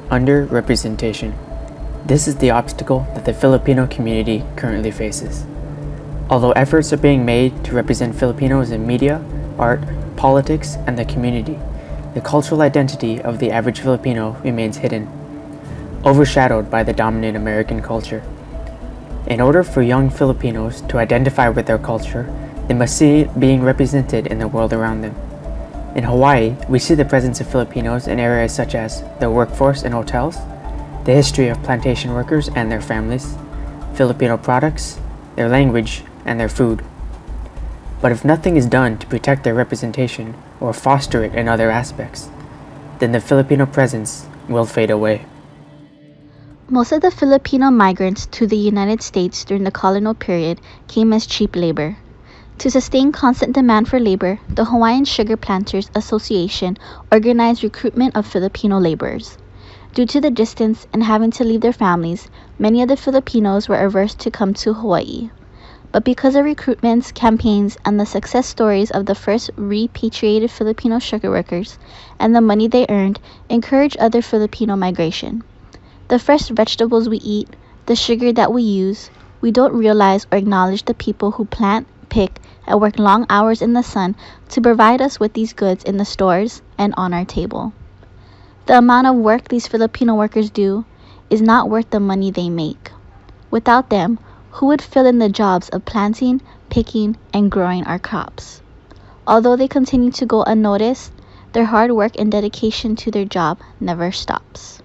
Underrepresentation. This is the obstacle that the Filipino community currently faces. Although efforts are being made to represent Filipinos in media, art, politics, and the community, the cultural identity of the average Filipino remains hidden, overshadowed by the dominant American culture. In order for young Filipinos to identify with their culture, they must see it being represented in the world around them. In Hawaii, we see the presence of Filipinos in areas such as the workforce in hotels, the history of plantation workers and their families, Filipino products, their language, and their food. But if nothing is done to protect their representation or foster it in other aspects, then the Filipino presence will fade away. Most of the Filipino migrants to the United States during the colonial period came as cheap labor. To sustain constant demand for labor, the Hawaiian Sugar Planters Association organized recruitment of Filipino laborers. Due to the distance and having to leave their families, many of the Filipinos were averse to come to Hawaii. But because of recruitments, campaigns, and the success stories of the first repatriated Filipino sugar workers and the money they earned encouraged other Filipino migration. The fresh vegetables we eat, the sugar that we use, we don't realize or acknowledge the people who plant, pick, and work long hours in the sun to provide us with these goods in the stores and on our table. The amount of work these Filipino workers do is not worth the money they make. Without them, who would fill in the jobs of planting, picking, and growing our crops? Although they continue to go unnoticed, their hard work and dedication to their job never stops.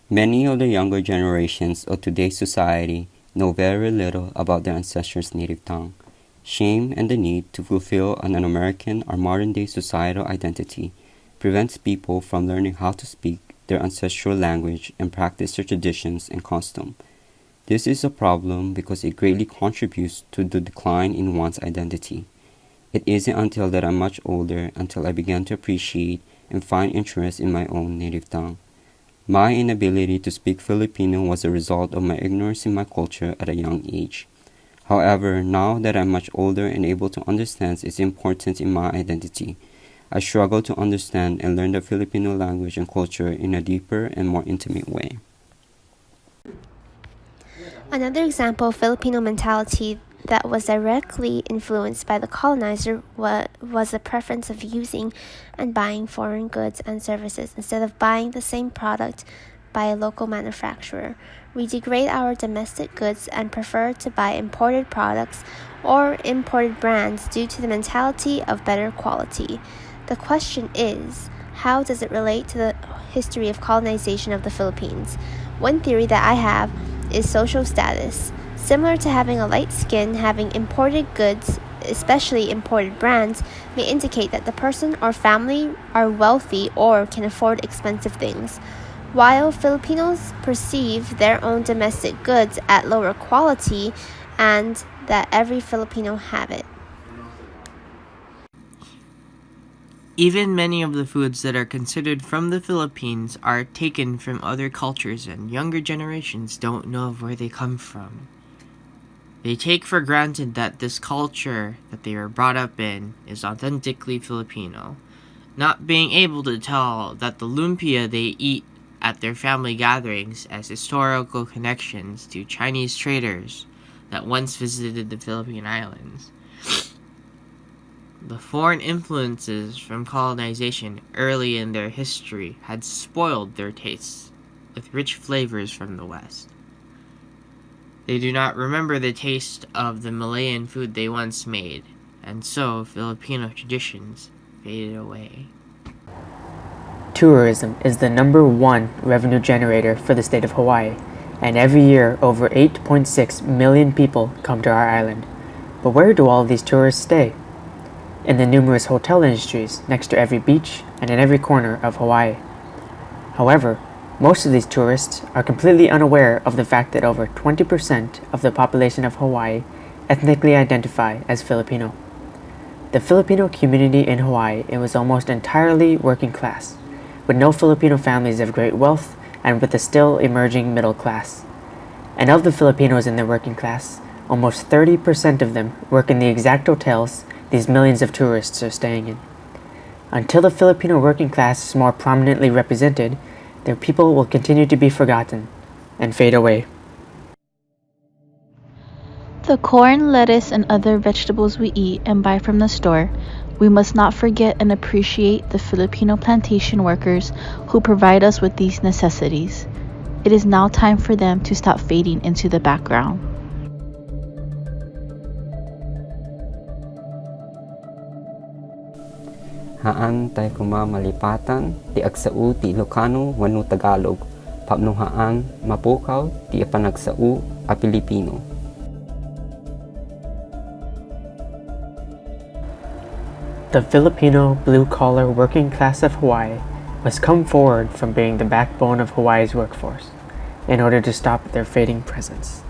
Many of the younger generations of today's society know very little about their ancestors' native tongue. Shame and the need to fulfill an American or modern-day societal identity prevents people from learning how to speak their ancestral language and practice their traditions and custom. This is a problem because it greatly contributes to the decline in one's identity. It isn't until that I'm much older until I began to appreciate and find interest in my own native tongue. My inability to speak Filipino was a result of my ignorance in my culture at a young age. However, now that I'm much older and able to understand its importance in my identity, I struggle to understand and learn the Filipino language and culture in a deeper and more intimate way. Another example of Filipino mentality that was directly influenced by the colonizer was the preference of using and buying foreign goods and services instead of buying the same product by a local manufacturer. We degrade our domestic goods and prefer to buy imported products or imported brands due to the mentality of better quality. The question is, how does it relate to the history of colonization of the Philippines? One theory that I have is social status. Similar to having a light skin, having imported goods, especially imported brands, may indicate that the person or family are wealthy or can afford expensive things, while Filipinos perceive their own domestic goods at lower quality and that every Filipino have it. Even many of the foods that are considered from the Philippines are taken from other cultures, and younger generations don't know where they come from. They take for granted that this culture that they were brought up in is authentically Filipino, not being able to tell that the lumpia they eat at their family gatherings as historical connections to Chinese traders that once visited the Philippine Islands. The foreign influences from colonization early in their history had spoiled their tastes with rich flavors from the West. They do not remember the taste of the Malayan food they once made, and so Filipino traditions faded away. Tourism is the #1 revenue generator for the state of Hawaii, and every year over 8.6 million people come to our island. But where do all these tourists stay? In the numerous hotel industries next to every beach and in every corner of Hawaii. However, most of these tourists are completely unaware of the fact that over 20% of the population of Hawaii ethnically identify as Filipino. The Filipino community in Hawaii was almost entirely working class, with no Filipino families of great wealth and with a still emerging middle class. And of the Filipinos in the working class, almost 30% of them work in the exact hotels these millions of tourists are staying in. Until the Filipino working class is more prominently represented, their people will continue to be forgotten and fade away. The corn, lettuce, and other vegetables we eat and buy from the store, we must not forget and appreciate the Filipino plantation workers who provide us with these necessities. It is now time for them to stop fading into the background. Haan tay kuma malipatan, ti agsau ti Ilocano wano Tagalog, papnuhaan mapukaw ti apanagsau a Pilipino. The Filipino blue-collar working class of Hawaii must come forward from being the backbone of Hawaii's workforce in order to stop their fading presence.